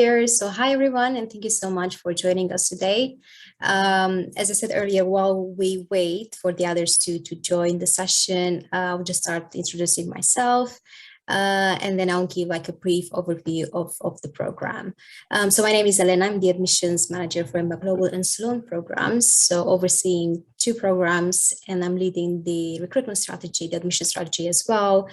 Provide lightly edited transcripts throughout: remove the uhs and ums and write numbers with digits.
here. So hi everyone, and thank you so much for joining us today. As I said earlier, while we wait for the others to join the session, I'll just start introducing myself. And then I'll give like a brief overview of the program. So my name is Elena. I'm the admissions manager for EMBA Global and Sloan programs. So overseeing two programs, and I'm leading the recruitment strategy, the admission strategy as well,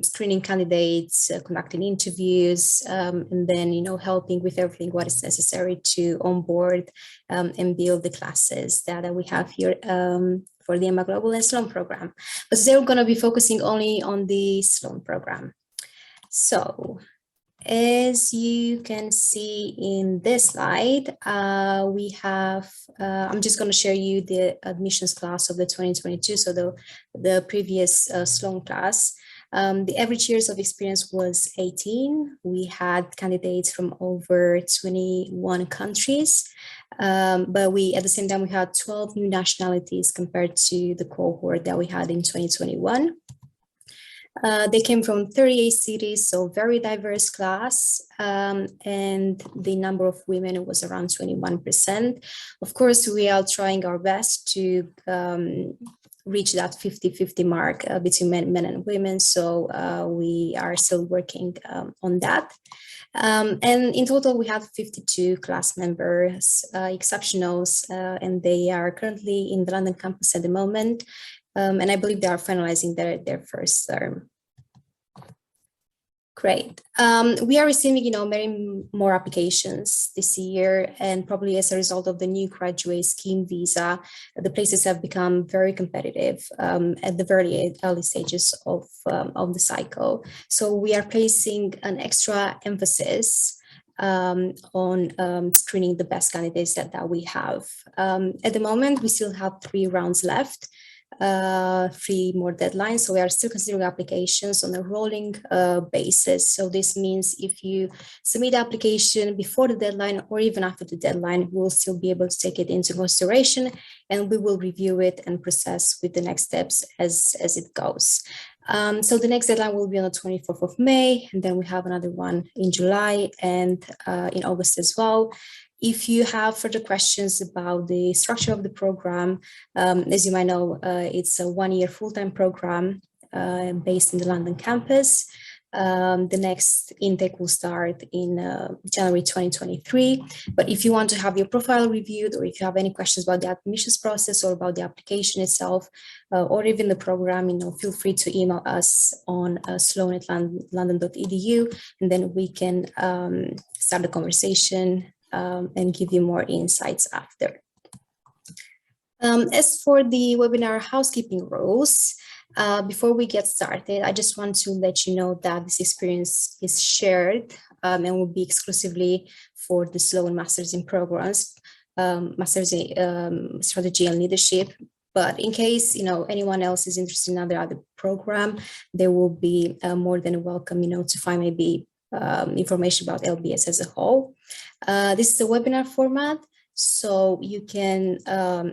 screening candidates, conducting interviews, and then, helping with everything what is necessary to onboard and build the classes that we have here for the EMBA Global and Sloan program. But today we're going to be focusing only on the Sloan program. So as you can see in this slide, we have, I'm just going to share you the admissions class of the 2022, so the previous Sloan class. The average years of experience was 18. We had candidates from over 21 countries, but at the same time, we had 12 new nationalities compared to the cohort that we had in 2021. They came from 38 cities, so very diverse class, and the number of women was around 21%. Of course, we are trying our best to reach that 50-50 mark between men and women, so we are still working on that. And in total, we have 52 class members, exceptionals, and they are currently in the London campus at the moment. And I believe they are finalizing their first term. Great. We are receiving, many more applications this year, and probably as a result of the new graduate scheme visa, the places have become very competitive at the very early stages of the cycle. So we are placing an extra emphasis on screening the best candidates that we have. At the moment, we still have 3 rounds left. 3 more deadlines, so we are still considering applications on a rolling basis. So this means if you submit the application before the deadline or even after the deadline, we'll still be able to take it into consideration, and we will review it and process with the next steps as it goes. So the next deadline will be on the 24th of May, and then we have another one in July and in August as well. If you have further questions about the structure of the program, as you might know, it's a 1-year full-time program based in the London campus. The next intake will start in January 2023. But if you want to have your profile reviewed, or if you have any questions about the admissions process or about the application itself, or even the program, feel free to email us on sloan@london.edu, and then we can start the conversation and give you more insights after. As for the webinar housekeeping rules, before we get started, I just want to let you know that this experience is shared and will be exclusively for the Sloan Masters in Programs, Masters in Strategy and Leadership. But in case anyone else is interested in another program, they will be more than welcome, to find maybe information about LBS as a whole. This is a webinar format, so you can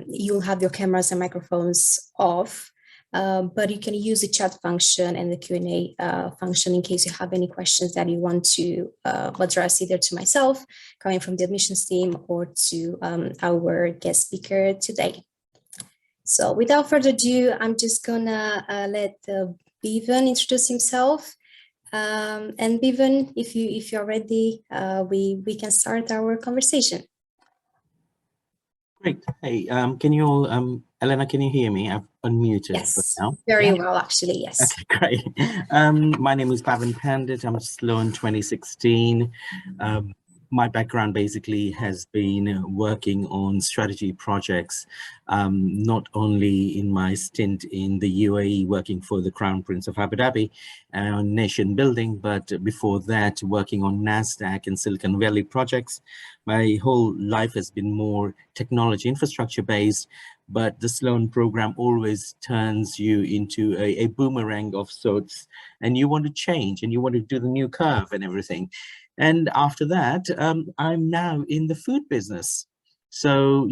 you'll have your cameras and microphones off, but you can use the chat function and the Q&A function in case you have any questions that you want to address either to myself, coming from the admissions team, or to our guest speaker today. So without further ado, I'm just gonna let Bhaven introduce himself. And Bhaven, if you're ready, we can start our conversation. Great. Hey, can you all, Elena, can you hear me? I've unmuted. Yes, now. Very well, actually, yes. Okay, great. My name is Bhaven Pandit. I'm Sloan 2016. My background basically has been working on strategy projects, not only in my stint in the UAE working for the Crown Prince of Abu Dhabi on nation building, but before that working on NASDAQ and Silicon Valley projects. My whole life has been more technology infrastructure based, but the Sloan program always turns you into a boomerang of sorts, and you want to change and you want to do the new curve and everything. And after that, I'm now in the food business. So,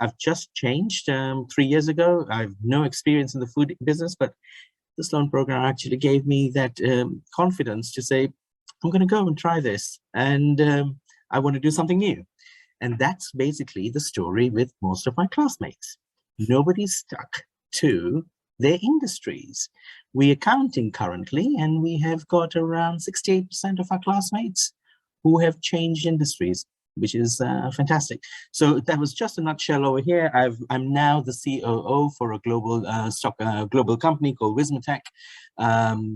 I've just changed 3 years ago. I have no experience in the food business, but the Sloan program actually gave me that confidence to say, I'm going to go and try this. And I want to do something new. And that's basically the story with most of my classmates. Nobody's stuck to their industries. We are counting currently, and we have got around 68% of our classmates who have changed industries, which is fantastic. So that was just a nutshell over here. I'm now the COO for a global company called Wismatech.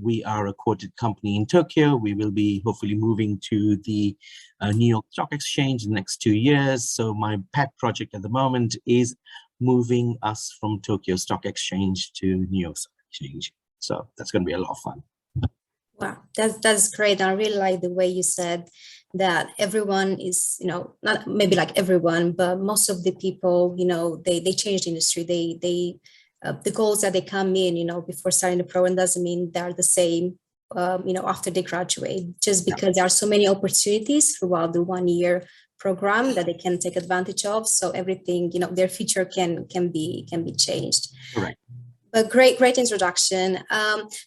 We are a quoted company in Tokyo. We will be hopefully moving to the New York Stock Exchange in the next 2 years. So my pet project at the moment is moving us from Tokyo Stock Exchange to New York Stock Exchange. So that's going to be a lot of fun. Wow, that's great. I really like the way you said that everyone is, not maybe like everyone, but most of the people, they change the industry. The goals that they come in, before starting the program doesn't mean they're the same, after they graduate, just because there are so many opportunities throughout the 1 year program that they can take advantage of. So everything, their future can be changed. Right. A great introduction.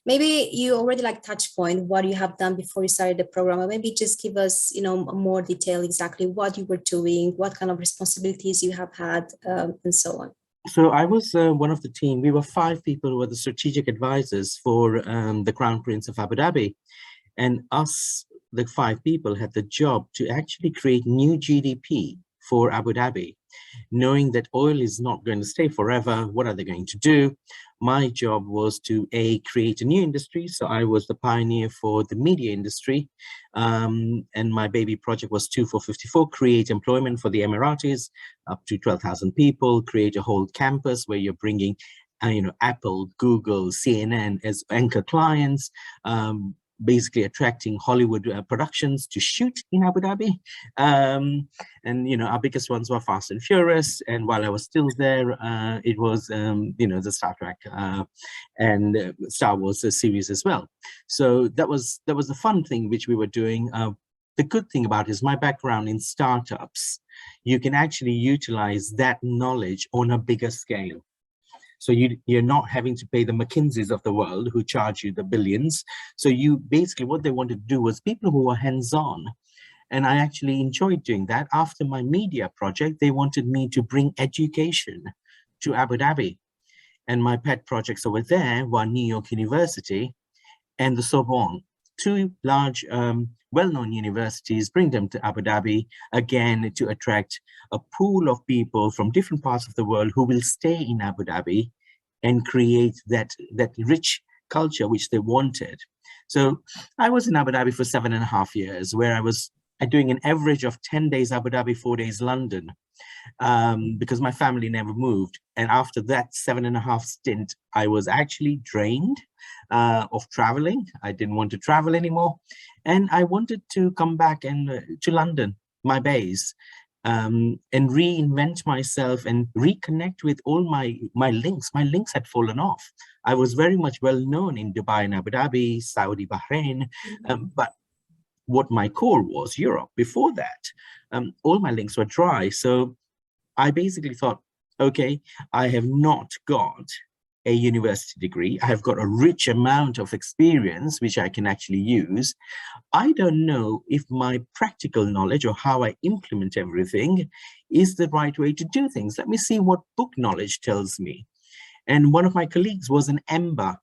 Maybe you already touch point what you have done before you started the program, or maybe just give us, more detail exactly what you were doing, what kind of responsibilities you have had, and so on. So I was one of the team. We were 5 people who were the strategic advisors for the Crown Prince of Abu Dhabi, and us, the 5 people, had the job to actually create new GDP for Abu Dhabi. Knowing that oil is not going to stay forever, what are they going to do? My job was to create a new industry. So I was the pioneer for the media industry. And my baby project was 2 for 54, create employment for the Emiratis, up to 12,000 people, create a whole campus where you're bringing, Apple, Google, CNN as anchor clients, basically attracting Hollywood productions to shoot in Abu Dhabi. And, our biggest ones were Fast and Furious. And while I was still there, it was, the Star Trek and Star Wars series as well. So that was the fun thing which we were doing. The good thing about it is my background in startups. You can actually utilize that knowledge on a bigger scale. So you're not having to pay the McKinseys of the world who charge you the billions. So you basically, what they wanted to do was people who were hands-on. And I actually enjoyed doing that. After my media project, they wanted me to bring education to Abu Dhabi. And my pet projects over there were New York University and the Sorbonne, 2 large, well-known universities, bring them to Abu Dhabi, again, to attract a pool of people from different parts of the world who will stay in Abu Dhabi and create that rich culture which they wanted. So I was in Abu Dhabi for 7.5 years, where I was doing an average of 10 days Abu Dhabi, 4 days London, because my family never moved. And after that 7.5 stint, I was actually drained of traveling. I didn't want to travel anymore. And I wanted to come back and to London, my base, and reinvent myself and reconnect with all my links. My links had fallen off. I was very much well known in Dubai and Abu Dhabi, Saudi, Bahrain, but what my core was Europe. Before that, all my links were dry. So I basically thought, okay, I have not got a university degree. I have got a rich amount of experience, which I can actually use. I don't know if my practical knowledge or how I implement everything is the right way to do things. Let me see what book knowledge tells me. And one of my colleagues was an Ember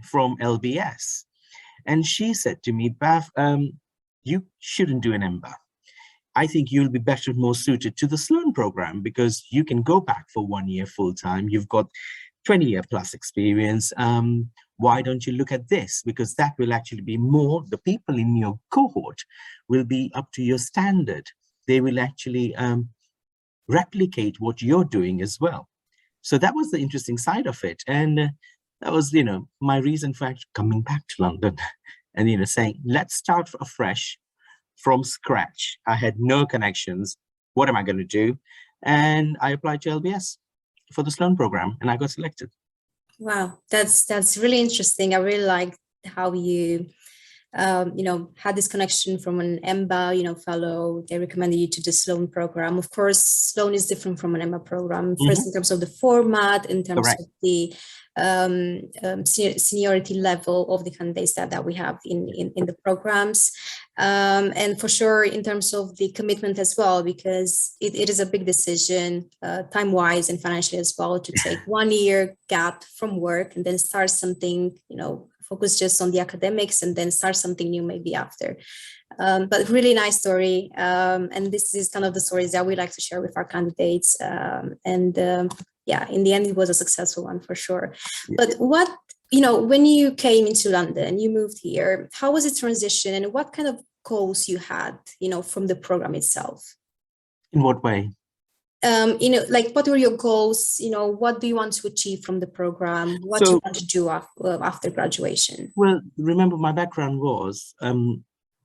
from LBS. And she said to me, Bhav, you shouldn't do an Ember. I think you'll be better, more suited to the Sloan program, because you can go back for 1 year full time. You've got 20-year plus experience. Why don't you look at this? Because that will actually be more, the people in your cohort will be up to your standard. They will actually replicate what you're doing as well. So that was the interesting side of it. And that was, my reason for actually coming back to London and, saying, let's start afresh from scratch. I had no connections. What am I going to do? And I applied to LBS for the Sloan program, and I got selected. Wow, that's really interesting. I really like how you had this connection from an EMBA, fellow. They recommended you to the Sloan program. Of course, Sloan is different from an EMBA program. First, in terms of the format, in terms of the seniority level of the candidates that we have in the programs. And for sure, in terms of the commitment as well, because it is a big decision, time-wise and financially as well, to take 1 year gap from work and then start something, focus just on the academics and then start something new maybe after. But really nice story. And this is kind of the stories that we like to share with our candidates. Yeah, in the end, it was a successful one for sure. Yeah. But when you came into London, you moved here, how was the transition and what kind of goals you had, from the program itself? In what way? Like what were your goals? What do you want to achieve from the program? What do you want to do after graduation? Well, remember my background was,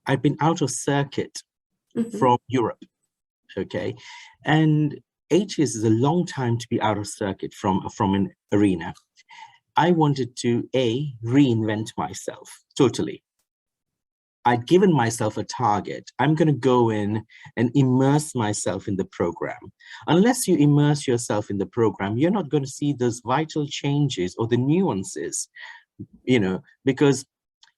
I've been out of circuit from Europe, okay? And 8 years is a long time to be out of circuit from an arena. I wanted to, reinvent myself totally. I'd given myself a target. I'm going to go in and immerse myself in the program. Unless you immerse yourself in the program, you're not going to see those vital changes or the nuances, because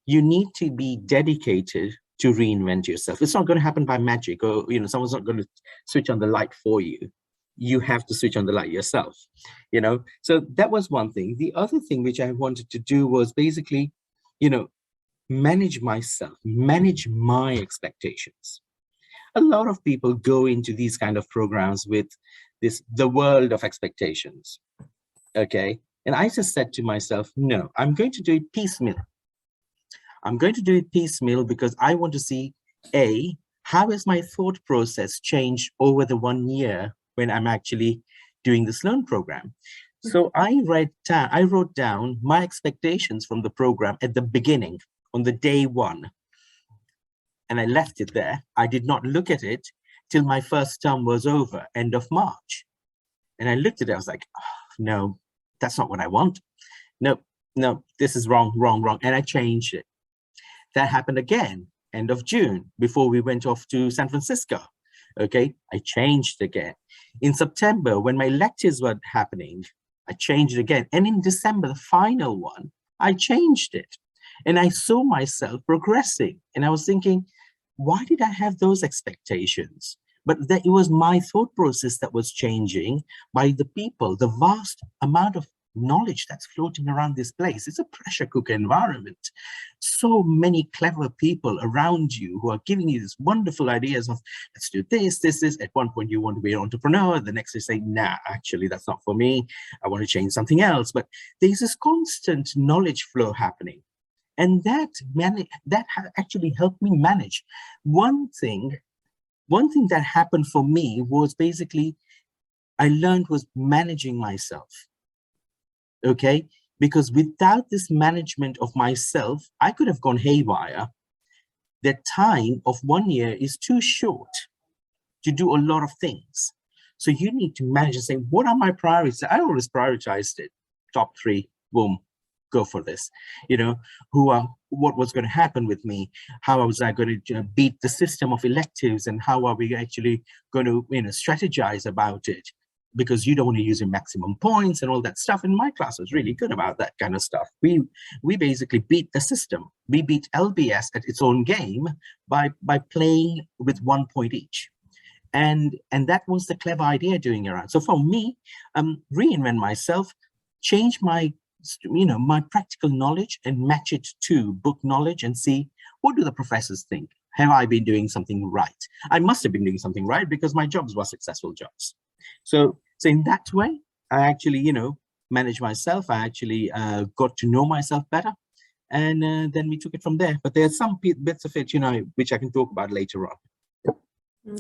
you need to be dedicated to reinvent yourself. It's not going to happen by magic, or someone's not going to switch on the light for you. You have to switch on the light yourself, So that was one thing. The other thing which I wanted to do was basically, manage myself, manage my expectations. A lot of people go into these kind of programs with the world of expectations, okay? And I just said to myself, no, I'm going to do it piecemeal. I'm going to do it piecemeal because I want to see, how has my thought process changed over the 1 year when I'm actually doing the Sloan program. So I wrote down my expectations from the program at the beginning, on the day one, and I left it there. I did not look at it till my first term was over, end of March. And I looked at it, I was like, oh, no, that's not what I want. No, this is wrong. And I changed it. That happened again, end of June, before we went off to San Francisco. Okay, I changed again. In September, when my electives were happening, I changed it again. And in December, the final one, I changed it. And I saw myself progressing. And I was thinking, why did I have those expectations? But that it was my thought process that was changing by the people, the vast amount of knowledge that's floating around this place. It's a pressure cooker environment. So many clever people around you who are giving you these wonderful ideas of, let's do this. At one point you want to be an entrepreneur, the next you say, nah, actually that's not for me. I want to change something else. But there's this constant knowledge flow happening. And that actually helped me manage. One thing that happened for me was basically, I learned was managing myself. Okay, because without this management of myself, I could have gone haywire. The time of 1 year is too short to do a lot of things. So you need to manage and say, what are my priorities? I always prioritized it. Top 3, boom, go for this. What was going to happen with me? How was I going to beat the system of electives, and how are we actually going to strategize about it? Because you don't want to use your maximum points and all that stuff. And my class was really good about that kind of stuff. We basically beat the system. We beat LBS at its own game by playing with 1 point each. And that was the clever idea doing around. So for me, reinvent myself, change my practical knowledge and match it to book knowledge and see, what do the professors think? Have I been doing something right? I must have been doing something right because my jobs were successful jobs. So in that way, I actually, managed myself. I actually got to know myself better. And then we took it from there. But there's some bits of it, which I can talk about later on.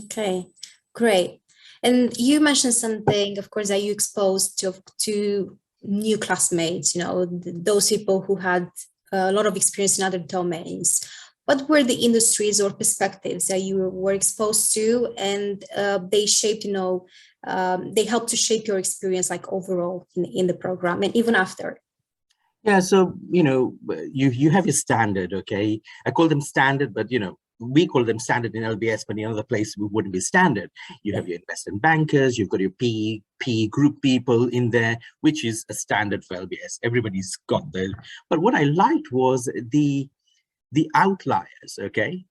Okay, great. And you mentioned something, of course, that you exposed to new classmates, those people who had a lot of experience in other domains. What were the industries or perspectives that you were exposed to, and they shaped, they helped to shape your experience, like overall in the program and even after? Yeah, so you have your standard, okay? I call them standard, but we call them standard in LBS, but in other places we wouldn't be standard. You have your investment bankers, you've got your PE group people in there, which is a standard for LBS. Everybody's got that. But what I liked was the outliers, okay?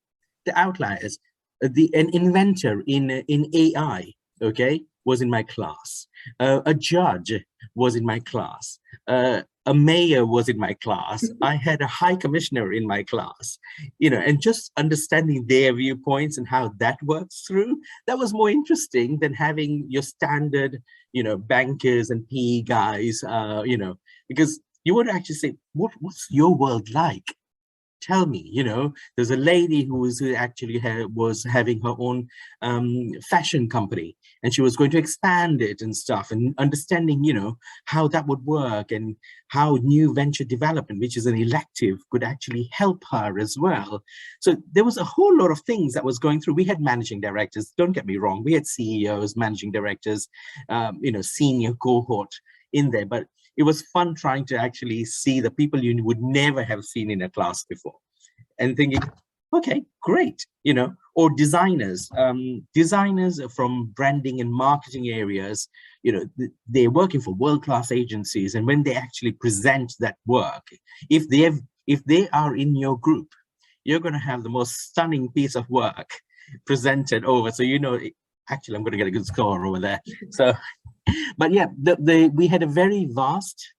The outliers. An inventor in AI, okay, was in my class. A judge was in my class. A mayor was in my class. I had a high commissioner in my class, you know, and just understanding their viewpoints and how that works through, that was more interesting than having your standard, you know, bankers and PE guys, you know, because you would actually say, what's your world like? Tell me, you know, there's a lady who was actually was having her own fashion company, and she was going to expand it and stuff, and understanding, you know, how that would work and how new venture development, which is an elective, could actually help her as well. So there was a whole lot of things that was going through. We had managing directors, don't get me wrong, we had CEOs, managing directors, you know, senior cohort in there, but it was fun trying to actually see the people you would never have seen in a class before and thinking, okay, great, you know, or designers, designers from branding and marketing areas, you know, they're working for world-class agencies. And when they actually present that work, if they are in your group, you're going to have the most stunning piece of work presented over. So, you know, actually, I'm going to get a good score over there. So, but yeah, we had a very vast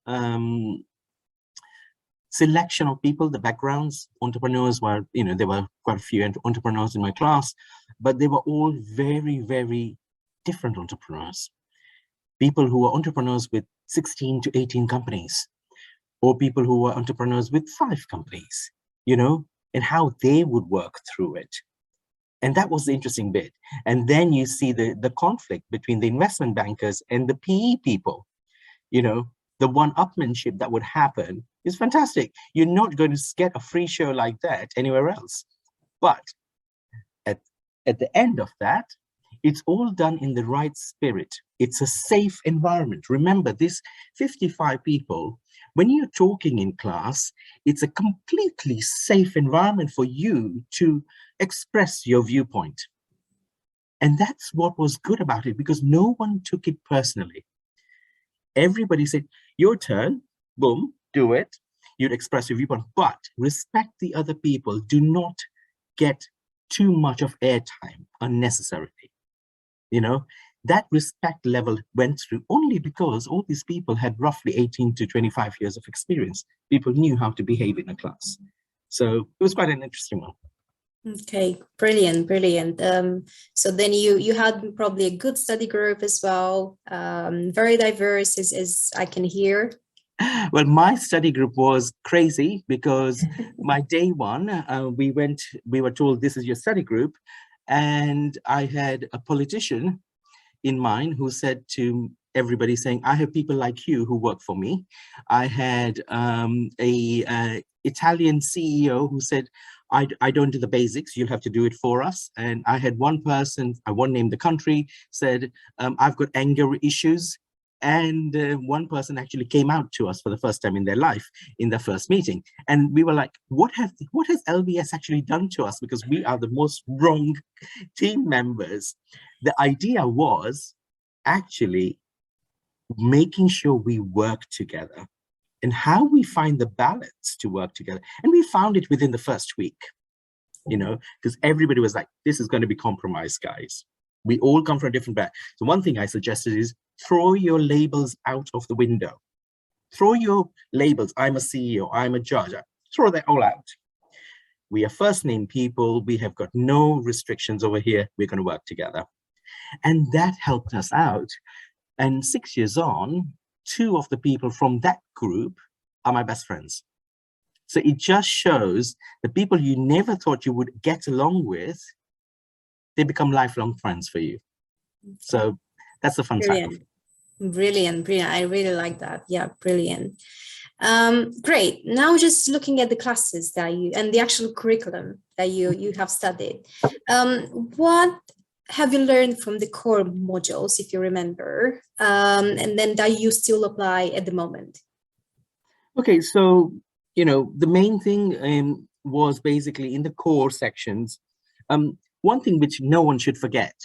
selection of people, the backgrounds. Entrepreneurs were, you know, there were quite a few entrepreneurs in my class, but they were all very, very different entrepreneurs. People who were entrepreneurs with 16 to 18 companies, or people who were entrepreneurs with 5 companies, you know, and how they would work through it. And that was the interesting bit. And then you see the conflict between the investment bankers and the PE people. You know, the one-upmanship that would happen is fantastic. You're not going to get a free show like that anywhere else. But at the end of that, it's all done in the right spirit. It's a safe environment. Remember, this 55 people, when you're talking in class, it's a completely safe environment for you to express your viewpoint. And that's what was good about it, because no one took it personally. Everybody said, your turn, boom, do it. You'd express your viewpoint, but respect the other people. Do not get too much of airtime unnecessarily. You know, that respect level went through only because all these people had roughly 18 to 25 years of experience. People knew how to behave in a class. So it was quite an interesting one. Okay, brilliant, brilliant. So then you had probably a good study group as well, very diverse as I can hear. Well, my study group was crazy because my day one, we were told this is your study group. And I had a politician in mind who said to everybody saying, I have people like you who work for me. I had a Italian CEO who said, I don't do the basics, you'll have to do it for us. And I had one person, I won't name the country, said, I've got anger issues. And one person actually came out to us for the first time in their life in the first meeting. And we were like, what has LBS actually done to us? Because we are the most wrong team members. The idea was actually making sure we work together and how we find the balance to work together. And we found it within the first week, you know, because everybody was like, this is going to be compromised, guys. We all come from a different background. So one thing I suggested is throw your labels out of the window. Throw your labels. I'm a CEO, I'm a judge. Throw that all out. We are first name people. We have got no restrictions over here. We're going to work together. And that helped us out. And 6 years on, 2 of the people from that group are my best friends. So it just shows the people you never thought you would get along with, they become lifelong friends for you. So that's the fun side of it. Brilliant, brilliant. I really like that. Yeah, brilliant. Great. Now just looking at the classes that you and the actual curriculum that you have studied. What have you learned from the core modules, if you remember, and then that you still apply at the moment? Okay, so, you know, the main thing was basically in the core sections, One thing which no one should forget,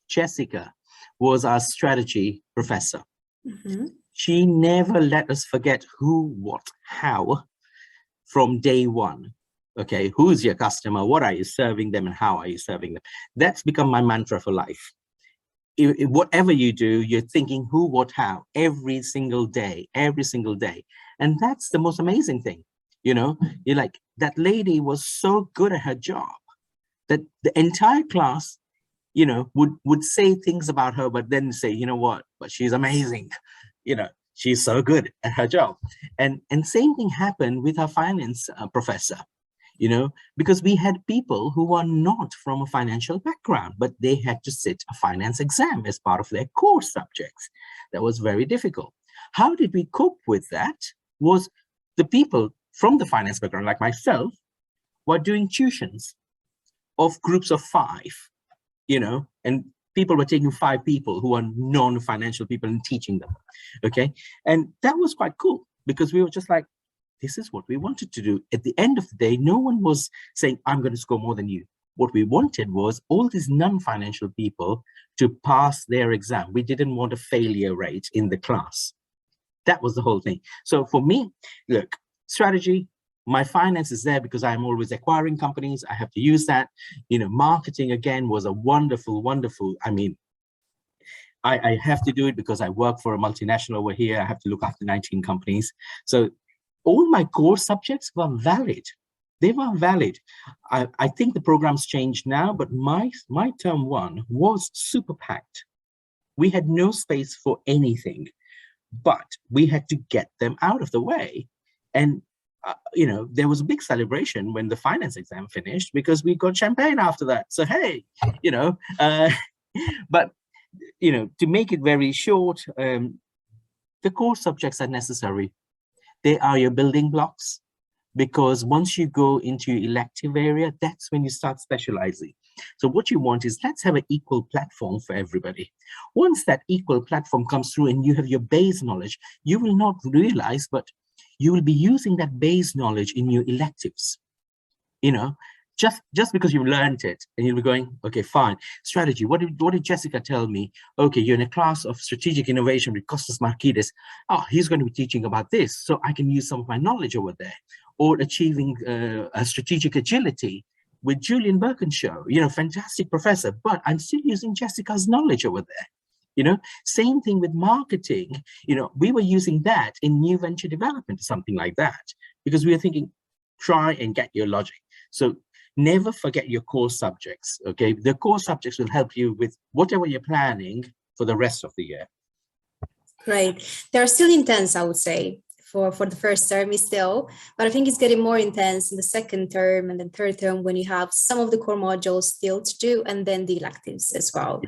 Jessica was our strategy professor. Mm-hmm. She never let us forget who, what, how from day one. Okay, who's your customer? What are you serving them and how are you serving them? That's become my mantra for life. Whatever you do, you're thinking who, what, how every single day, every single day. And that's the most amazing thing. You know, you're like, that lady was so good at her job that the entire class, you know, would say things about her, but then say, you know what, but she's amazing. You know, she's so good at her job. And same thing happened with our finance professor, you know, because we had people who are not from a financial background, but they had to sit a finance exam as part of their core subjects. That was very difficult. How did we cope with that? Was the people from the finance background, like myself, were doing tuitions of groups of 5, you know, and people were taking 5 people who are non-financial people and teaching them. Okay. And that was quite cool because we were just like, this is what we wanted to do. At the end of the day, no one was saying, I'm going to score more than you. What we wanted was all these non-financial people to pass their exam. We didn't want a failure rate in the class. That was the whole thing. So for me, look, strategy, my finance is there because I'm always acquiring companies. I have to use that. You know, marketing again was a wonderful, I mean, I have to do it because I work for a multinational over here. I have to look after 19 companies. So all my core subjects were valid. They were valid. I think the program's changed now, but my term 1 was super packed. We had no space for anything, but we had to get them out of the way. And, you know, there was a big celebration when the finance exam finished because we got champagne after that. So, hey, you know, but, you know, to make it very short, the core subjects are necessary. They are your building blocks, because once you go into your elective area, that's when you start specializing. So what you want is, let's have an equal platform for everybody. Once that equal platform comes through and you have your base knowledge, you will not realize, but you will be using that base knowledge in your electives. You know, just because you've learned it and you'll be going, okay, fine. Strategy, what did Jessica tell me? Okay, you're in a class of strategic innovation with Costas Markides. Oh, he's going to be teaching about this, so I can use some of my knowledge over there. Or achieving a strategic agility with Julian Birkinshaw, you know, fantastic professor, but I'm still using Jessica's knowledge over there. You know, same thing with marketing. You know, we were using that in new venture development, something like that, because we were thinking, try and get your logic. So never forget your core subjects, okay? The core subjects will help you with whatever you're planning for the rest of the year. Great. They're still intense, I would say, for the first term is still, but I think it's getting more intense in the second term and then third term when you have some of the core modules still to do and then the electives as well.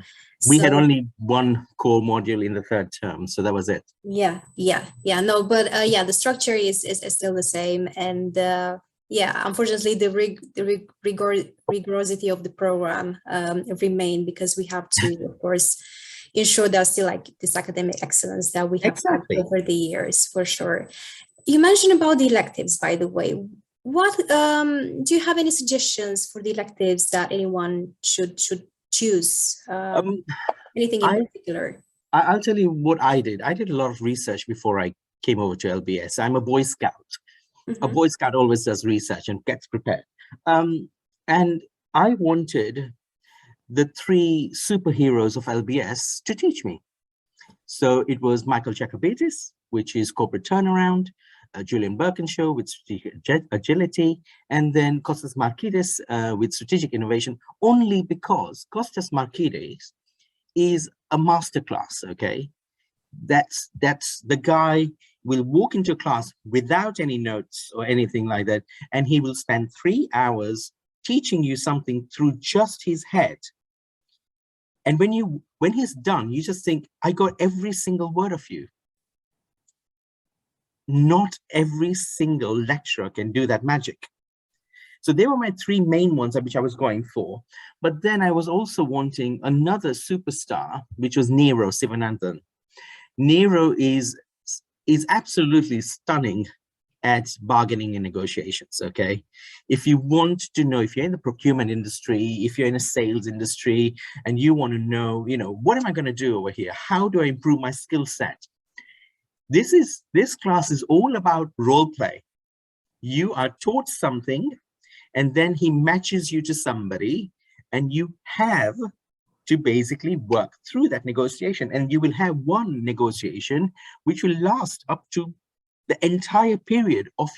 We had only one core module in the third term, so that was it. Yeah. No, but yeah, the structure is still the same, and yeah, unfortunately, the rigorosity of the program remain, because we have to, of course, ensure there's still like this academic excellence that we have had over the years, for sure. You mentioned about the electives, by the way. What do you have any suggestions for the electives that anyone should choose? Anything in particular? I'll tell you what I did. I did a lot of research before I came over to LBS. I'm a Boy Scout. Mm-hmm. A Boy Scout always does research and gets prepared. And I wanted the 3 superheroes of LBS to teach me. So it was Michael Jacobitis, which is corporate turnaround, Julian Birkinshaw with strategic agility, and then Costas Markides with strategic innovation, only because Costas Markides is a masterclass, okay? That's the guy will walk into class without any notes or anything like that, and he will spend 3 hours teaching you something through just his head. And when he's done, you just think, I got every single word of you. Not every single lecturer can do that magic. So they were my 3 main ones which I was going for. But then I was also wanting another superstar, which was Nero Sivananthan. Nero is absolutely stunning at bargaining and negotiations, okay? If you want to know, if you're in the procurement industry, if you're in a sales industry, and you want to know, what am I going to do over here? How do I improve my skill set? This class is all about role play. You are taught something, and then he matches you to somebody, and you have to basically work through that negotiation. And you will have one negotiation which will last up to the entire period of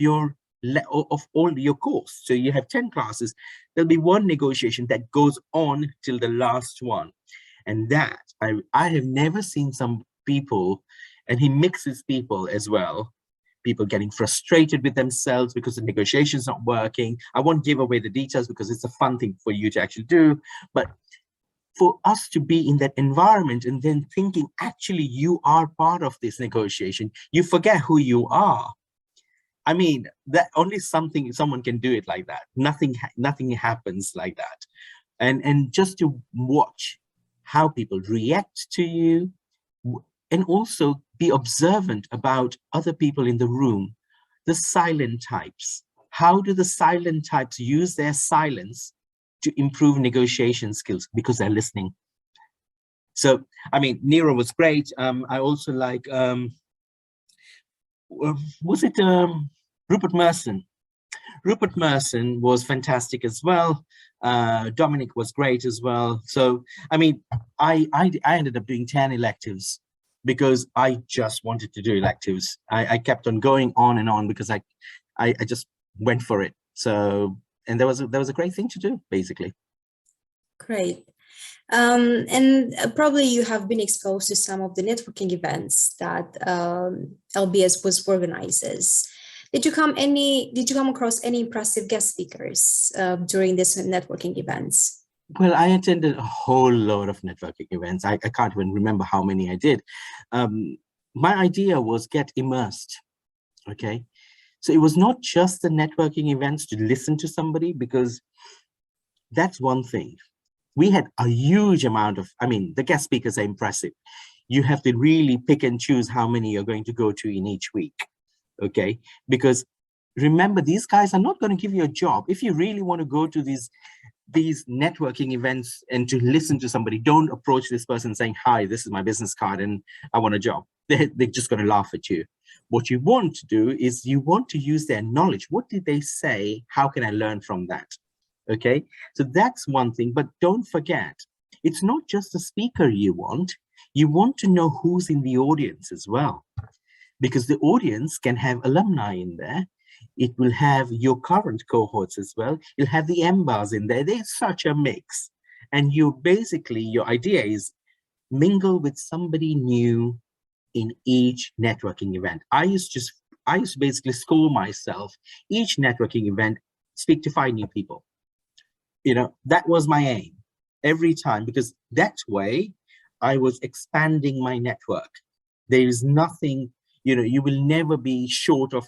all your course. So you have 10 classes, there'll be one negotiation that goes on till the last one. And that I have never seen some people, and he mixes people as well, people getting frustrated with themselves because the negotiation's not working. I won't give away the details because it's a fun thing for you to actually do, but for us to be in that environment and then thinking, actually, you are part of this negotiation. You forget who you are. I mean, that only someone can do it like that. Nothing happens like that. And just to watch how people react to you, and also be observant about other people in the room, the silent types. How do the silent types use their silence to improve negotiation skills? Because they're listening. So, I mean, Nero was great. I also like, was it Rupert Merson? Rupert Merson was fantastic as well. Dominic was great as well. So, I mean, I ended up doing 10 electives because I just wanted to do electives. I kept on going on and on because I just went for it. So, and there was a great thing to do, basically. Great. And probably you have been exposed to some of the networking events that LBS was organizes. Did you come across any impressive guest speakers during these networking events? Well, I attended a whole lot of networking events. I can't even remember how many I did. My idea was get immersed, okay? So it was not just the networking events to listen to somebody, because that's one thing. We had a huge amount of, I mean, the guest speakers are impressive. You have to really pick and choose how many you're going to go to in each week, okay? Because remember, these guys are not going to give you a job. If you really want to go to these networking events and to listen to somebody, don't approach this person saying, hi, this is my business card and I want a job. They're just going to laugh at you. What you want to do is you want to use their knowledge. What did they say? How can I learn from that? Okay, so that's one thing, but don't forget, it's not just the speaker you want to know who's in the audience as well, because the audience can have alumni in there. It will have your current cohorts as well. You'll have the MBAs in there. There's such a mix. And your idea is mingle with somebody new in each networking event. I used to basically score myself each networking event, speak to 5 new people. That was my aim every time, because that way I was expanding my network. There is nothing, you will never be short of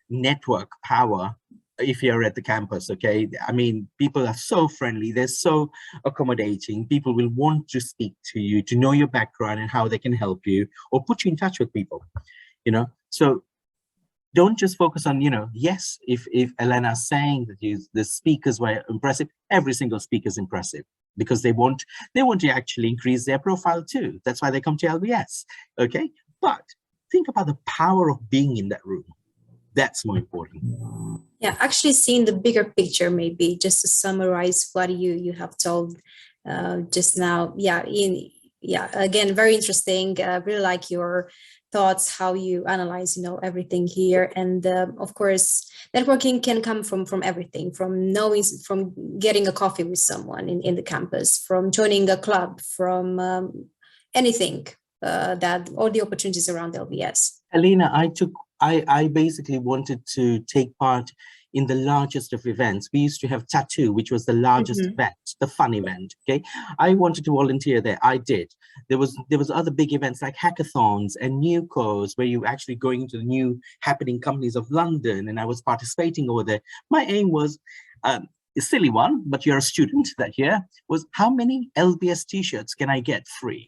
network power if you're at the campus, okay? I mean, people are so friendly, they're so accommodating. People will want to speak to you, to know your background and how they can help you or put you in touch with people, So don't just focus on, yes, if Elena's saying that the speakers were impressive, every single speaker is impressive, because they want to actually increase their profile too. That's why they come to LBS, okay? But think about the power of being in that room. That's more important. Yeah, actually seeing the bigger picture, maybe just to summarize what you have told just now. Again, very interesting. Really like your thoughts, how you analyze, everything here. And of course, networking can come from everything, from getting a coffee with someone in the campus, from joining a club, from anything that all the opportunities around LBS. Alina, I basically wanted to take part in the largest of events. We used to have Tattoo, which was the largest event, the fun event, okay? I wanted to volunteer there. I did. There was other big events like hackathons and Newcos, where you actually going into the new happening companies of London, and I was participating over there. My aim was, a silly one, but you're a student that year, was how many LBS t-shirts can I get free?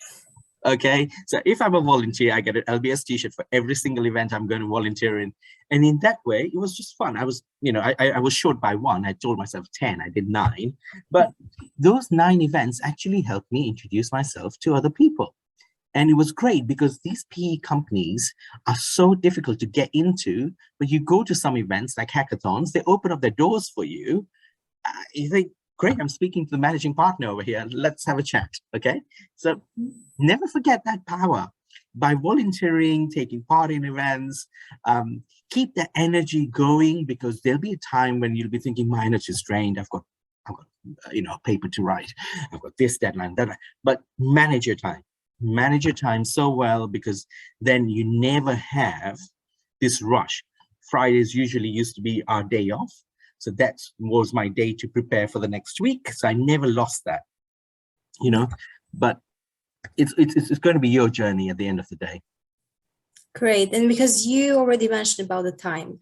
Okay, so if I'm a volunteer, I get an LBS t-shirt for every single event I'm going to volunteer in. And in that way, it was just fun. I was, I was short by one. I told myself 10, I did 9. But those 9 events actually helped me introduce myself to other people. And it was great because these PE companies are so difficult to get into, but you go to some events like hackathons, they open up their doors for you. You think, great, I'm speaking to the managing partner over here. Let's have a chat. Okay. So never forget that power. By volunteering, taking part in events, keep the energy going, because there'll be a time when you'll be thinking, my energy is drained. I've got a paper to write. I've got this deadline, that. But manage your time. Manage your time so well, because then you never have this rush. Fridays usually used to be our day off. So that was my day to prepare for the next week. So I never lost that, but it's going to be your journey at the end of the day. Great. And because you already mentioned about the time,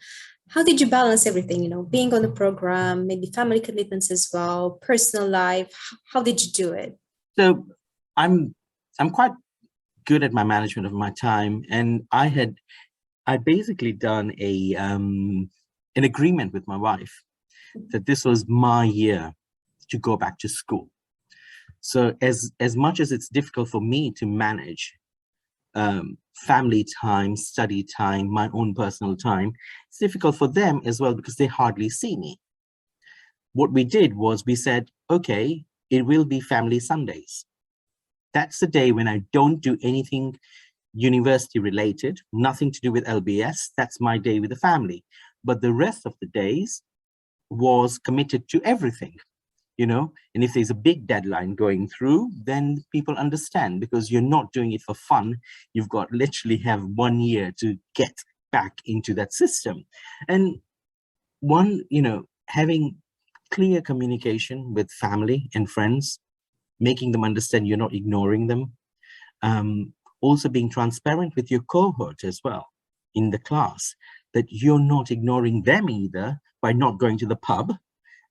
how did you balance everything, being on the program, maybe family commitments as well, personal life? How did you do it? So I'm quite good at my management of my time. And I basically done an agreement with my wife that this was my year to go back to school. So as much as it's difficult for me to manage family time, study time, my own personal time, it's difficult for them as well, because they hardly see me. What we did was we said, okay, it will be family Sundays. That's the day when I don't do anything university related, nothing to do with LBS. That's my day with the family. But the rest of the days was committed to everything, and if there's a big deadline going through, then people understand, because you're not doing it for fun. You've got literally have 1 year to get back into that system. And having clear communication with family and friends, making them understand you're not ignoring them. Also being transparent with your cohort as well in the class, that you're not ignoring them either by not going to the pub,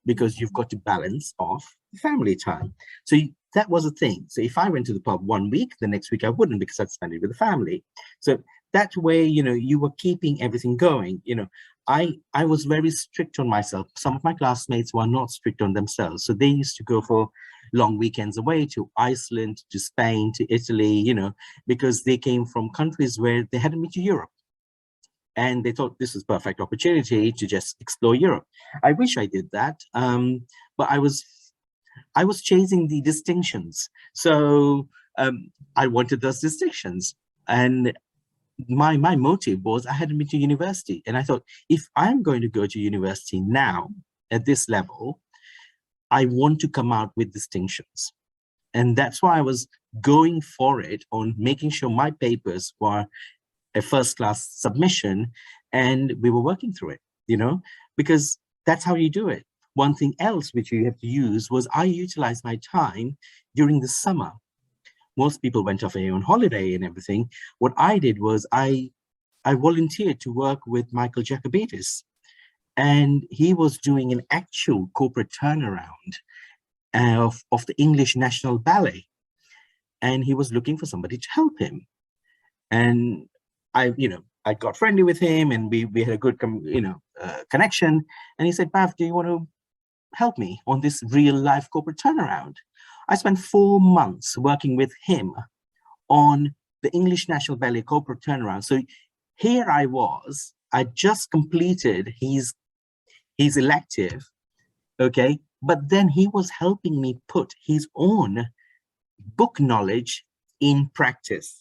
because you've got to balance off family time. So that was a thing. So if I went to the pub 1 week, the next week I wouldn't, because I'd spend it with the family. So that way, you were keeping everything going. I was very strict on myself. Some of my classmates were not strict on themselves. So they used to go for long weekends away to Iceland, to Spain, to Italy, because they came from countries where they hadn't been to Europe. And they thought this was perfect opportunity to just explore Europe. I wish I did that, but I was chasing the distinctions. So I wanted those distinctions, and my motive was I hadn't been to university, and I thought, if I'm going to go to university now at this level, I want to come out with distinctions. And that's why I was going for it, on making sure my papers were a first-class submission, and we were working through it, because that's how you do it. One thing else which you have to use was, I utilized my time during the summer. Most people went off on holiday and everything. What I did was I volunteered to work with Michael Jacobitis, and he was doing an actual corporate turnaround of the English National Ballet, and he was looking for somebody to help him. And I got friendly with him, and we had a good, connection. And he said, Bhav, do you want to help me on this real life corporate turnaround? I spent 4 months working with him on the English National Ballet corporate turnaround. So here I was, I just completed his elective, okay? But then he was helping me put his own book knowledge in practice,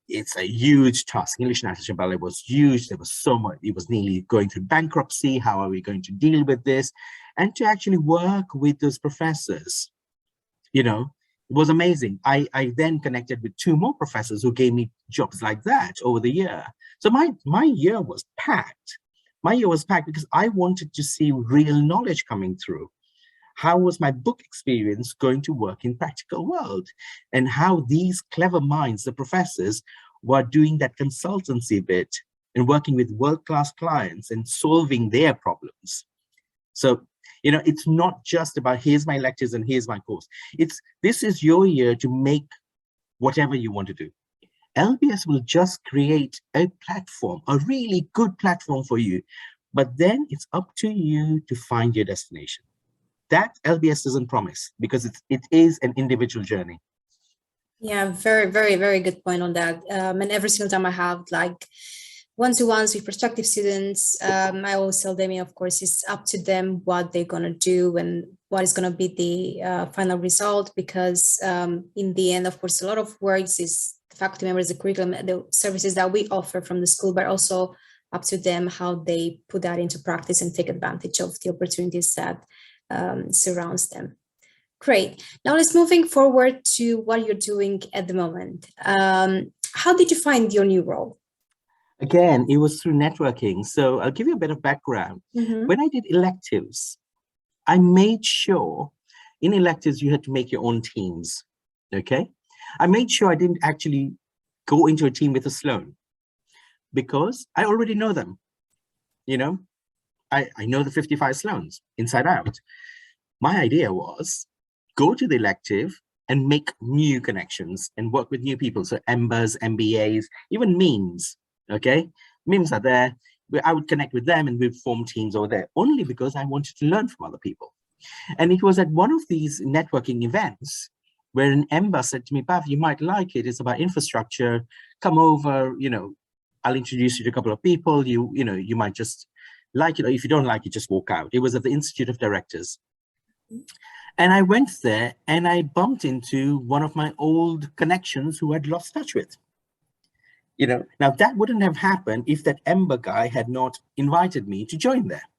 It's a huge task. English National Ballet was huge. There was so much. It was nearly going through bankruptcy. How are we going to deal with this? And to actually work with those professors, it was amazing. I then connected with 2 more professors who gave me jobs like that over the year. So my year was packed. My year was packed because I wanted to see real knowledge coming through. How was my book experience going to work in practical world? And how these clever minds, the professors, were doing that consultancy bit and working with world-class clients and solving their problems. So, it's not just about, here's my lectures and here's my course. This is your year to make whatever you want to do. LBS will just create a platform, a really good platform for you. But then it's up to you to find your destination. That LBS doesn't promise, because it is an individual journey. Yeah, very, very, very good point on that. And every single time I have like one-to-ones with prospective students, I always tell them, of course, it's up to them what they're going to do and what is going to be the final result, because in the end, of course, a lot of works is the faculty members, the curriculum, the services that we offer from the school, but also up to them how they put that into practice and take advantage of the opportunities that surrounds them. Great. Now let's moving forward to what you're doing at the moment. How did you find your new role? Again, it was through networking. So I'll give you a bit of background. When I did electives, I made sure in electives you had to make your own teams. Okay. I made sure I didn't actually go into a team with a Sloan, because I already know them. You know, I know the 55 Sloans inside out. My idea was go to the elective and make new connections and work with new people. So MBAs, MBAs, even memes, okay? Memes are there. I would connect with them and we'd form teams over there, only because I wanted to learn from other people. And it was at one of these networking events where an MBA said to me, Bhav, you might like it. It's about infrastructure. Come over, you know, I'll introduce you to a couple of people. You know, you might just like it, or if you don't like it, just walk out. It was at the Institute of Directors. And I went there and I bumped into one of my old connections who I'd lost touch with. You know, now that wouldn't have happened if that Ember guy had not invited me to join there.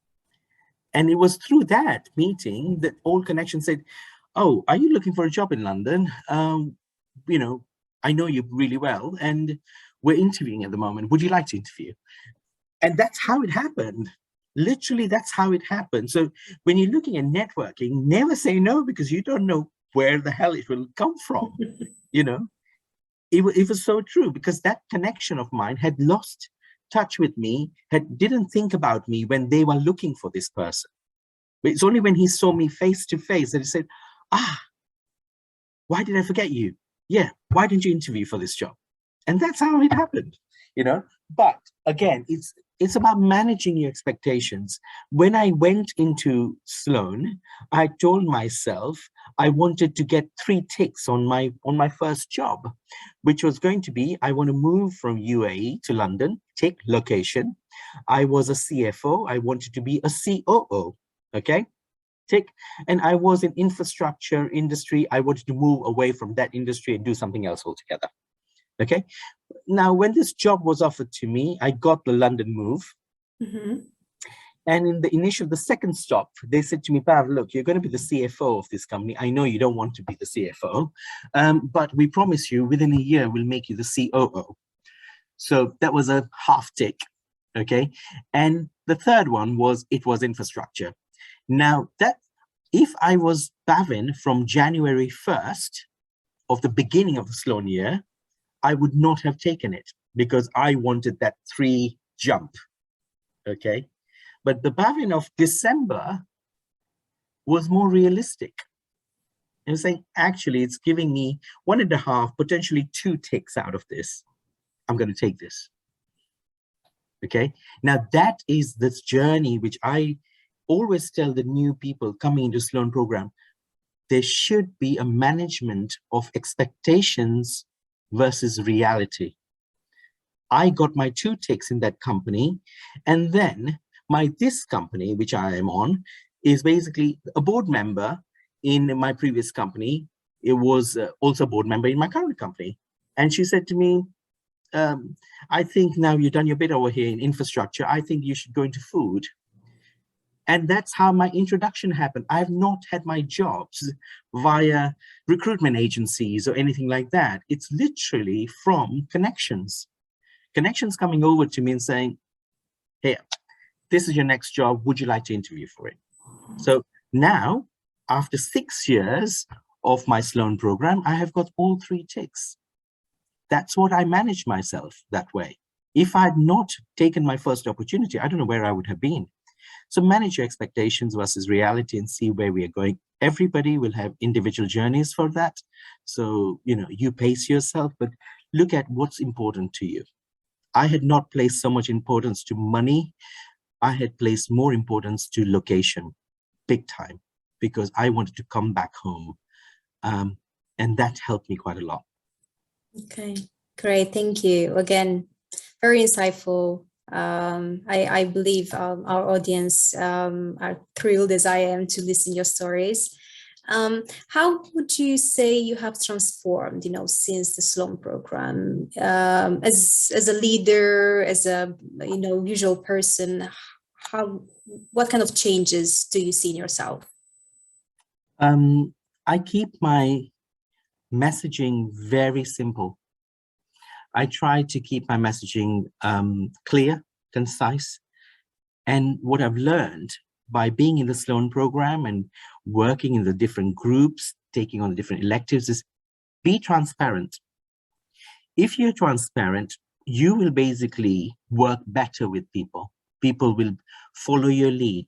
And it was through that meeting that old connection said, oh, are you looking for a job in London? You know, I know you really well and we're interviewing at the moment. Would you like to interview? And that's how it happened. Literally, that's how it happened. So when you're looking at networking, never say no, because you don't know where the hell it will come from. You know, it was so true, because that connection of mine had lost touch with me, didn't think about me when they were looking for this person. But it's only when he saw me face to face that he said, ah, why did I forget you? Yeah, why didn't you interview for this job? And that's how it happened, you know. But again, it's about managing your expectations. When I went into Sloan, I told myself I wanted to get 3 ticks on my first job, which was going to be, I want to move from UAE to London, tick, location. I was a CFO. I wanted to be a COO, okay, tick. And I was in infrastructure industry. I wanted to move away from that industry and do something else altogether. Okay. Now, when this job was offered to me, I got the London move. And in the second stop, they said to me, Bhav, look, you're going to be the CFO of this company. I know you don't want to be the CFO, but we promise you within a year, we'll make you the COO. So that was a half tick. Okay. And the third one was, it was infrastructure. Now, that if I was Bhaven from January 1st of the beginning of the Sloan year, I would not have taken it, because I wanted that 3 jump, okay? But the Bhaven of December was more realistic. It was saying, actually, it's giving me 1.5, potentially 2 ticks out of this. I'm going to take this, okay? Now, that is this journey, which I always tell the new people coming into Sloan program. There should be a management of expectations versus reality. I got my 2 ticks in that company, and then this company, which I am on, is basically a board member in my previous company. It was also a board member in my current company. And she said to me, I think now you've done your bit over here in infrastructure, I think you should go into food. And that's how my introduction happened. I have not had my jobs via recruitment agencies or anything like that. It's literally from connections. Connections coming over to me and saying, hey, this is your next job. Would you like to interview for it? So now, after 6 years of my Sloan program, I have got all 3 ticks. That's what I managed myself that way. If I had not taken my first opportunity, I don't know where I would have been. So manage your expectations versus reality and see where we are going. Everybody will have individual journeys for that. So, you pace yourself, but look at what's important to you. I had not placed so much importance to money. I had placed more importance to location, big time, because I wanted to come back home. And that helped me quite a lot. Okay, great. Thank you. Again, very insightful. I believe our audience are thrilled as I am to listen your stories. How would you say you have transformed, since the Sloan program, as a leader, as a usual person? What kind of changes do you see in yourself? I keep my messaging very simple. I try to keep my messaging clear, concise. And what I've learned by being in the Sloan program and working in the different groups, taking on the different electives, is be transparent. If you're transparent, you will basically work better with people. People will follow your lead.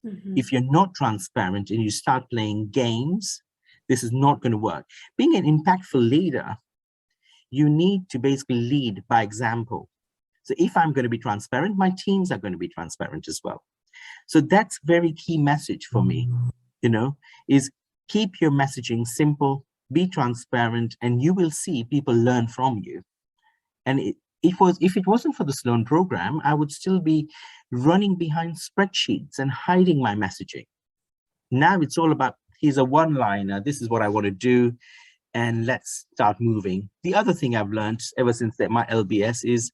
Mm-hmm. If you're not transparent and you start playing games, this is not going to work. Being an impactful leader, you need to basically lead by example. So if I'm going to be transparent, my teams are going to be transparent as well. So that's a very key message for me, is keep your messaging simple, be transparent, and you will see people learn from you. And if it wasn't for the Sloan program, I would still be running behind spreadsheets and hiding my messaging. Now it's all about, here's a one-liner, this is what I want to do, and let's start moving. The other thing I've learned ever since my LBS is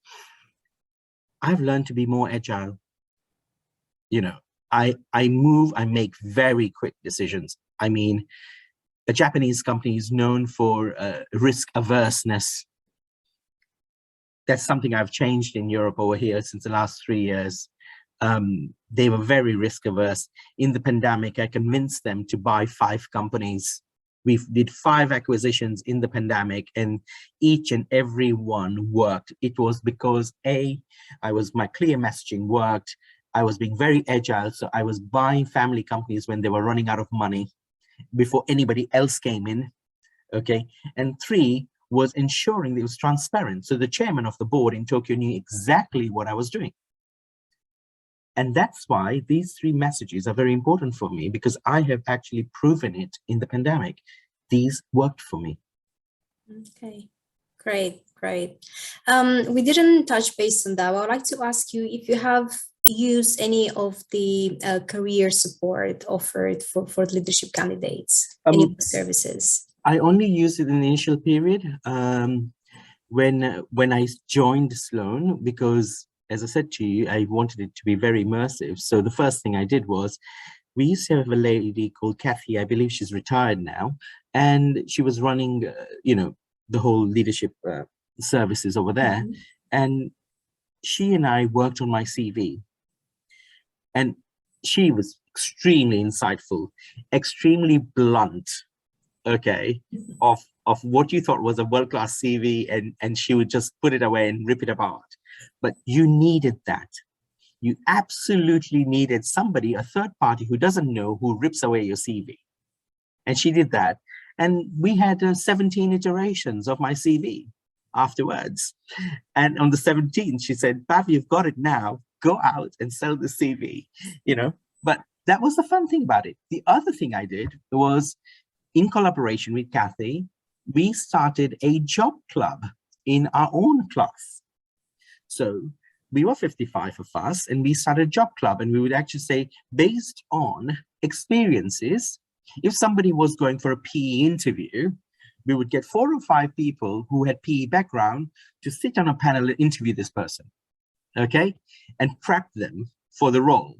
I've learned to be more agile. I move, I make very quick decisions. I mean, a Japanese company is known for risk averseness. That's something I've changed in Europe over here since the last 3 years. They were very risk averse. In the pandemic, I convinced them to buy 5 companies. We did 5 acquisitions in the pandemic, and each and every one worked. It was because my clear messaging worked. I was being very agile. So I was buying family companies when they were running out of money before anybody else came in. Okay. And 3 was ensuring that it was transparent. So the chairman of the board in Tokyo knew exactly what I was doing. And that's why these 3 messages are very important for me, because I have actually proven it in the pandemic. These worked for me. Okay, great. We didn't touch base on that. I would like to ask you if you have used any of the career support offered for leadership candidates, any services. I only used it in the initial period when I joined Sloan, because, as I said to you, I wanted it to be very immersive. So the first thing I did was, we used to have a lady called Kathy, I believe she's retired now, and she was running, the whole leadership services over there. Mm-hmm. And she and I worked on my CV. And she was extremely insightful, extremely blunt, okay, of what you thought was a world-class CV, and she would just put it away and rip it apart. But you needed that. You absolutely needed somebody, a third party who doesn't know, who rips away your CV. And she did that. And we had 17 iterations of my CV afterwards. And on the 17th, she said, Bhav, you've got it now. Go out and sell the CV, But that was the fun thing about it. The other thing I did was, in collaboration with Kathy, we started a job club in our own class. So we were 55 of us, and we started a job club, and we would actually say, based on experiences, if somebody was going for a PE interview, we would get 4 or 5 people who had PE background to sit on a panel and interview this person, okay, and prep them for the role.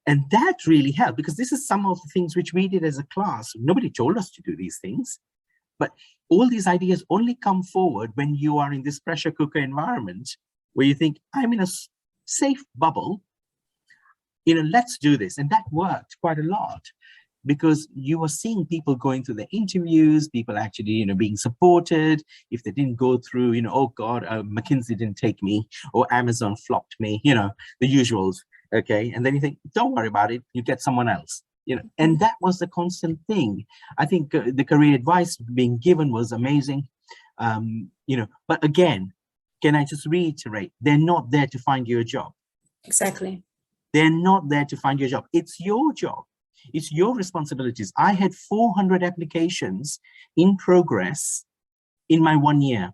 And that really helped, because this is some of the things which we did as a class. Nobody told us to do these things, but all these ideas only come forward when you are in this pressure cooker environment where you think, I'm in a safe bubble, let's do this. And that worked quite a lot, because you were seeing people going through the interviews, people actually, being supported. If they didn't go through, oh God, McKinsey didn't take me, or Amazon flopped me, the usuals. Okay. And then you think, don't worry about it. You get someone else, and that was the constant thing. I think the career advice being given was amazing. But again, can I just reiterate, they're not there to find you a job. Exactly. They're not there to find your job. It's your job. It's your responsibilities. I had 400 applications in progress in my 1 year.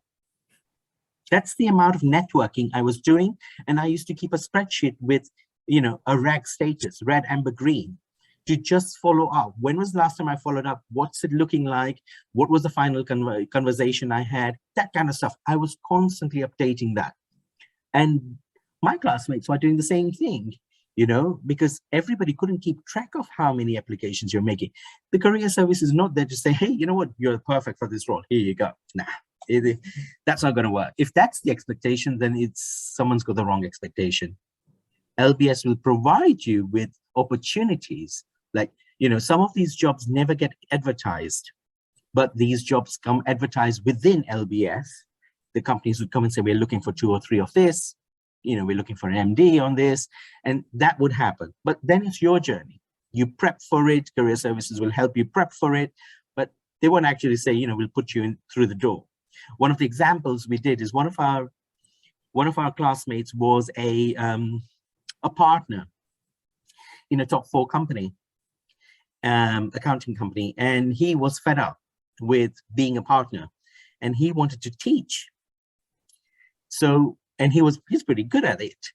That's the amount of networking I was doing. And I used to keep a spreadsheet with, a rag status, red, amber, green, to just follow up. When was the last time I followed up? What's it looking like? What was the final conversation I had? That kind of stuff. I was constantly updating that. And my classmates were doing the same thing, because everybody couldn't keep track of how many applications you're making. The career service is not there to say, hey, you know what? You're perfect for this role. Here you go. Nah. That's not going to work. If that's the expectation, then someone's got the wrong expectation. LBS will provide you with opportunities. Like, some of these jobs never get advertised, but these jobs come advertised within LBS. The companies would come and say, we're looking for 2 or 3 of this, we're looking for an MD on this, and that would happen. But then it's your journey. You prep for it. Career services will help you prep for it, but they won't actually say, we'll put you in through the door. One of the examples we did is one of our classmates was a partner in a top 4 company, accounting company, and he was fed up with being a partner, and he wanted to teach. So, and he's pretty good at it.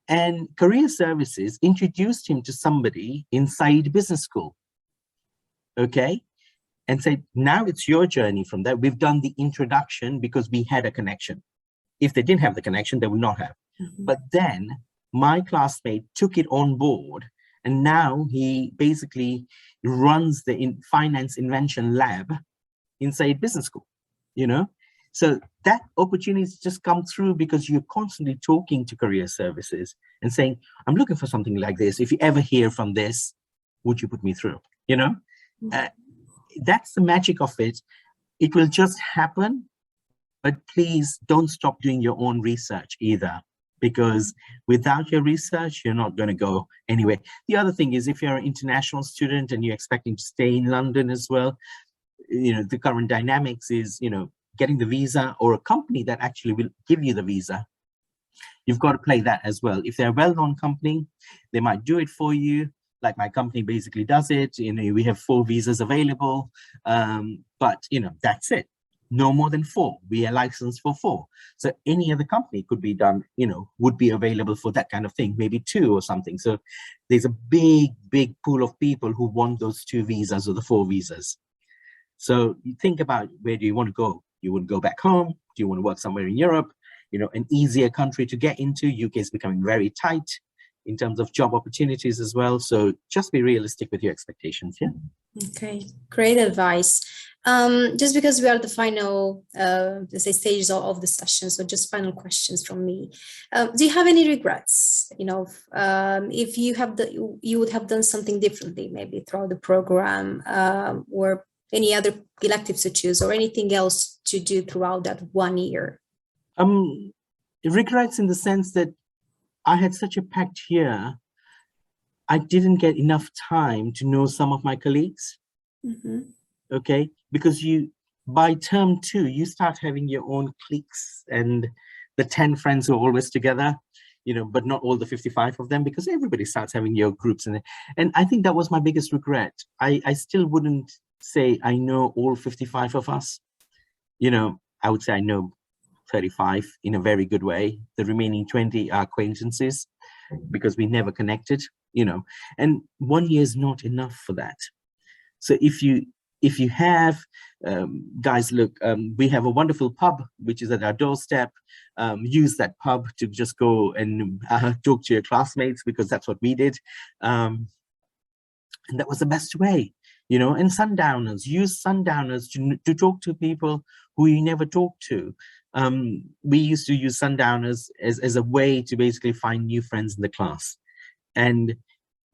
And career services introduced him to somebody inside business school. Okay. And said, now it's your journey from there. We've done the introduction because we had a connection. If they didn't have the connection, they would not have. Mm-hmm. But then my classmate took it on board, and now he basically runs the finance invention lab inside business school, So that opportunity just come through because you're constantly talking to career services and saying, I'm looking for something like this. If you ever hear from this, would you put me through? Mm-hmm. That's the magic of it. It will just happen, but please don't stop doing your own research either, because without your research, you're not going to go anywhere. The other thing is, if you're an international student and you're expecting to stay in London as well, the current dynamics is, getting the visa or a company that actually will give you the visa. You've got to play that as well. If they're a well-known company, they might do it for you. Like my company basically does it. We have 4 visas available, but that's it. No more than 4. We are licensed for 4. So any other company could be done, would be available for that kind of thing, maybe 2 or something. So there's a big, big pool of people who want those 2 visas or the 4 visas. So you think about, where do you want to go? You want to go back home? Do you want to work somewhere in Europe? An easier country to get into. UK is becoming very tight in terms of job opportunities as well. So just be realistic with your expectations. Yeah. Okay, great advice. Just because we are at the final, let's say, stages of the session, so just final questions from me. Do you have any regrets? If you would have done something differently, maybe throughout the program, or any other electives to choose, or anything else to do throughout that 1 year? Regrets in the sense that I had such a packed year, I didn't get enough time to know some of my colleagues. Mm-hmm. Okay, because by term 2, you start having your own cliques and the 10 friends who are always together, but not all the 55 of them, because everybody starts having your groups. And I think that was my biggest regret. I still wouldn't say I know all 55 of us. I would say I know 35 in a very good way. The remaining 20 are acquaintances because we never connected, and 1 year is not enough for that. So if you have, guys, look, we have a wonderful pub, which is at our doorstep. Use that pub to just go and talk to your classmates, because that's what we did. And that was the best way, and sundowners, use sundowners to talk to people who you never talk to. We used to use sundowners as a way to basically find new friends in the class. And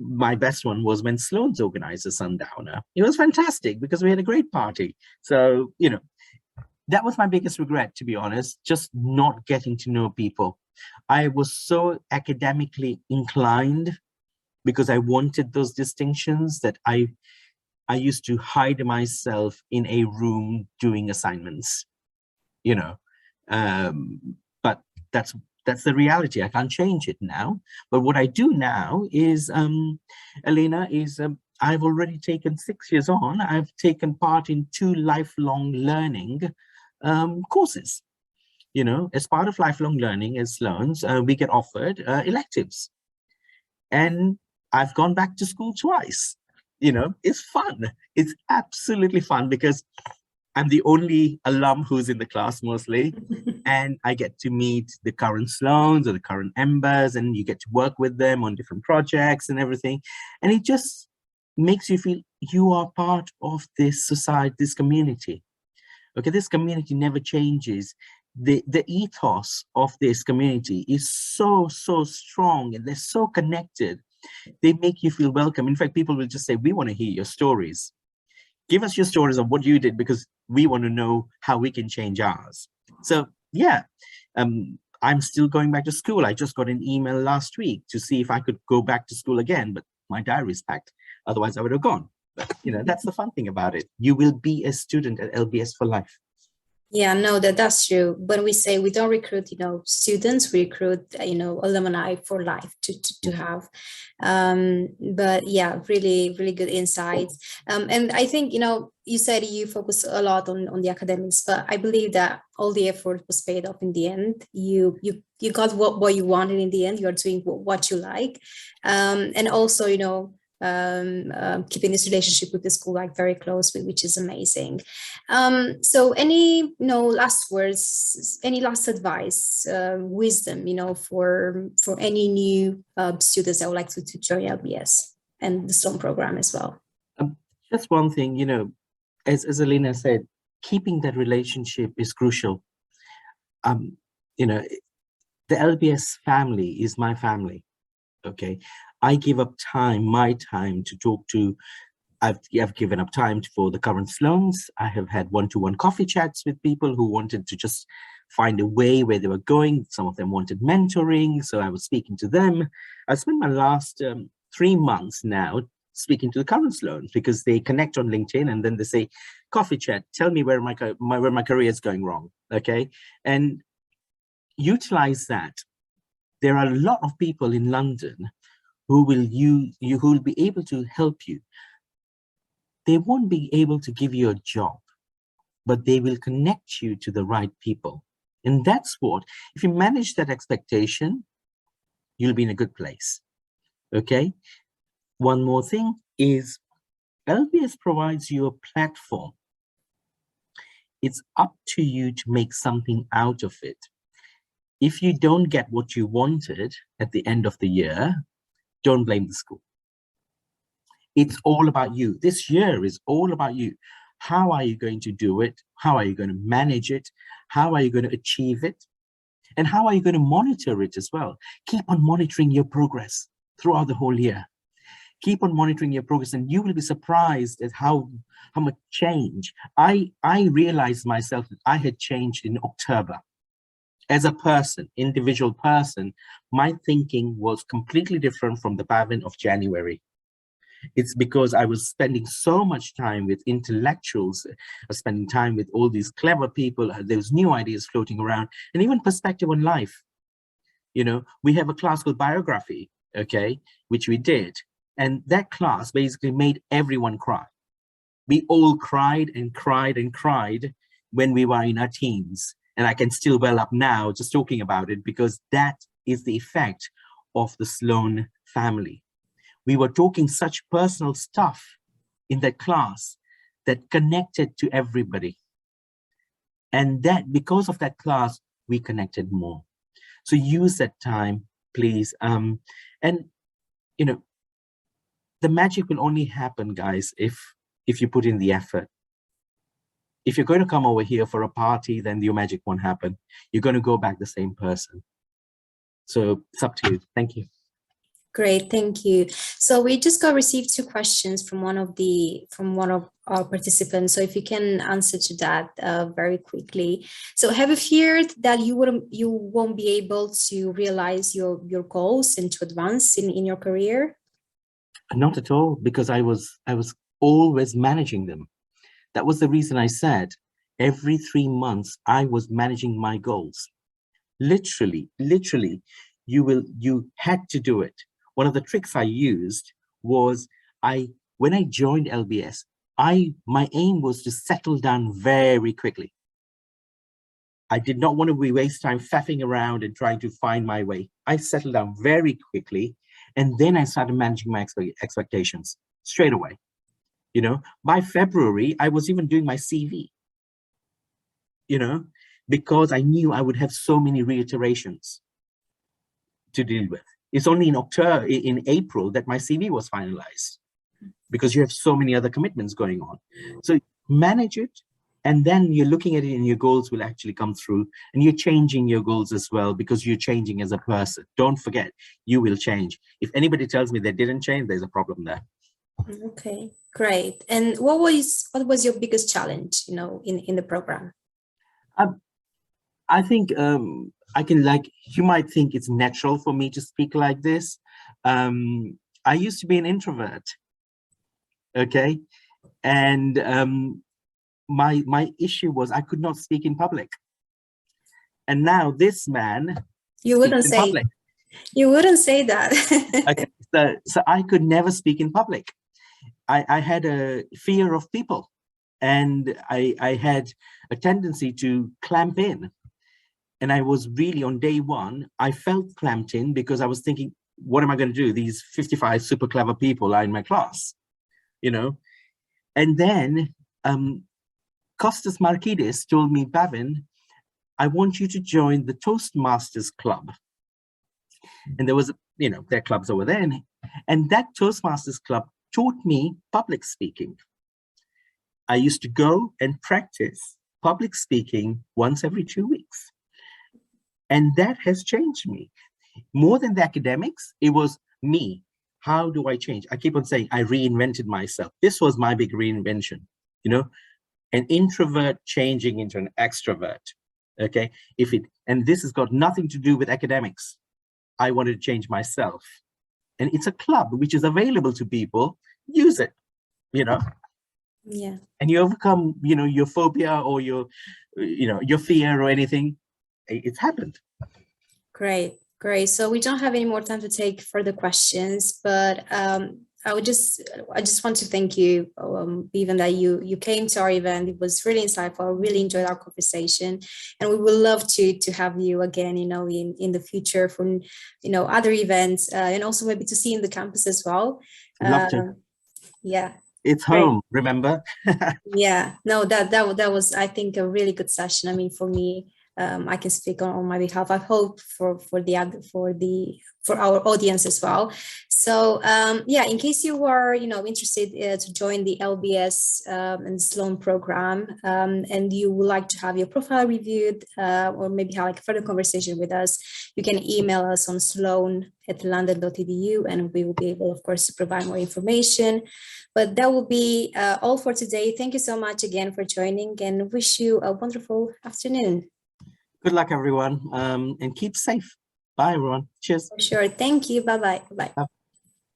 my best one was when Sloan's organized a sundowner. It was fantastic because we had a great party. So, that was my biggest regret, to be honest, just not getting to know people. I was so academically inclined because I wanted those distinctions that I used to hide myself in a room doing assignments, you know. But that's the reality. I can't change it now. But what I do now is, Elena, is I've already taken 6 years on. I've taken part in 2 lifelong learning courses. You know, as part of lifelong learning as Sloan's, we get offered electives. And I've gone back to school twice. You know, it's fun. It's absolutely fun because I'm the only alum who's in the class mostly. And I get to meet the current Sloans or the current Embers, and you get to work with them on different projects and everything. And it just makes you feel you are part of this society, this community. Okay, this community never changes. The ethos of this community is so strong, and they're so connected. They make you feel welcome. In fact, people will just say, we want to hear your stories. Give us your stories of what you did, because we want to know how we can change ours. So yeah, I'm still going back to school. I just got an email last week to see if I could go back to school again, but my diary's packed. Otherwise I would have gone. But you know, that's the fun thing about it. You will be a student at LBS for life. Yeah, no, that's true. When we say we don't recruit, students, we recruit, alumni for life to have. But yeah, really, really good insights. And I think, you said you focus a lot on the academics, but I believe that all the effort was paid off in the end. You got what you wanted in the end. You're doing what you like. And also, keeping this relationship with the school like very close, which is amazing. So any last words, any last advice, wisdom, for any new students that would like to join LBS and the Sloan program as well? Just one thing, as Alina said, keeping that relationship is crucial. The LBS family is my family. Okay, I give up my time to talk to. I've given up time for the current Sloans. I have had one-to-one coffee chats with people who wanted to just find a way where they were going. Some of them wanted mentoring, so I was speaking to them. I spent my last 3 months now speaking to the current Sloans, because they connect on LinkedIn and then they say, coffee chat, tell me where my career is going wrong. Okay, and utilize that. There are a lot of people in London who will be able to help you. They won't be able to give you a job, but they will connect you to the right people. And that's what, if you manage that expectation, you'll be in a good place. Okay. One more thing is LBS provides you a platform. It's up to you to make something out of it. If you don't get what you wanted at the end of the year, don't blame the school. It's all about you. This year is all about you. How are you going to do it? How are you going to manage it? How are you going to achieve it? And how are you going to monitor it as well? Keep on monitoring your progress throughout the whole year. Keep on monitoring your progress, and you will be surprised at how much change. I realized myself that I had changed in October. As a person, individual person, my thinking was completely different from the Bhaven of January. It's because I was spending so much time with intellectuals, spending time with all these clever people. There was new ideas floating around, and even perspective on life. We have a class called biography, okay, which we did. And that class basically made everyone cry. We all cried and cried and cried when we were in our teens. And I can still well up now just talking about it, because that is the effect of the Sloan family. We were talking such personal stuff in that class that connected to everybody. And that, because of that class, we connected more. So use that time, please. And, the magic will only happen, guys, if you put in the effort. If you're going to come over here for a party, then your magic won't happen. You're going to go back the same person. So it's up to you. Thank you. Great, thank you. So we just got received 2 questions from one of our participants. So if you can answer to that very quickly. So have you feared that you won't be able to realize your goals and to advance in your career? Not at all, because I was always managing them. That was the reason I said every 3 months I was managing my goals. Literally, you had to do it. One of the tricks I used was when I joined LBS, my aim was to settle down very quickly. I did not want to waste time faffing around and trying to find my way. I settled down very quickly, and then I started managing my expectations straight away. You know, by February, I was even doing my CV, you know, because I knew I would have so many reiterations to deal with. It's only in April that my CV was finalized, because you have so many other commitments going on. So manage it, and then you're looking at it and your goals will actually come through, and you're changing your goals as well, because you're changing as a person. Don't forget, you will change. If anybody tells me they didn't change, there's a problem there. Okay, great. And what was your biggest challenge, in the program? I think I can, you might think it's natural for me to speak like this. I used to be an introvert, okay? And my issue was I could not speak in public. And now this man speaks in public. You wouldn't say that. Okay, so I could never speak in public. I had a fear of people, and I had a tendency to clamp in. And I was really, on day one, I felt clamped in because I was thinking, what am I going to do? These 55 super clever people are in my class, you know? And then Costas Markidis told me, Bhaven, I want you to join the Toastmasters Club. And there was, there are clubs over there. And that Toastmasters Club taught me public speaking. I used to go and practice public speaking once every 2 weeks. And that has changed me. More than the academics, it was me. How do I change? I keep on saying I reinvented myself. This was my big reinvention, an introvert changing into an extrovert. Okay, and this has got nothing to do with academics. I wanted to change myself. And it's a club which is available to people. Use it, Yeah. And you overcome, your phobia or your fear or anything. It's happened. Great. So we don't have any more time to take further questions, but I just want to thank you, Bhaven, that you came to our event. It was really insightful. I really enjoyed our conversation, and we would love to have you again, in the future for, other events, and also maybe to see in the campus as well. Love to. Yeah. It's home, remember? Yeah. No, that was, I think, a really good session. I mean, for me, I can speak on my behalf. I hope for our audience as well. So in case you are interested to join the LBS and Sloan program, and you would like to have your profile reviewed, or maybe have a further conversation with us, you can email us on sloan@london.edu, and we will be able, of course, to provide more information. But that will be all for today. Thank you so much again for joining, and wish you a wonderful afternoon. Good luck, everyone, and keep safe. Bye, everyone. Cheers. For sure. Thank you. Bye-bye. Bye-bye.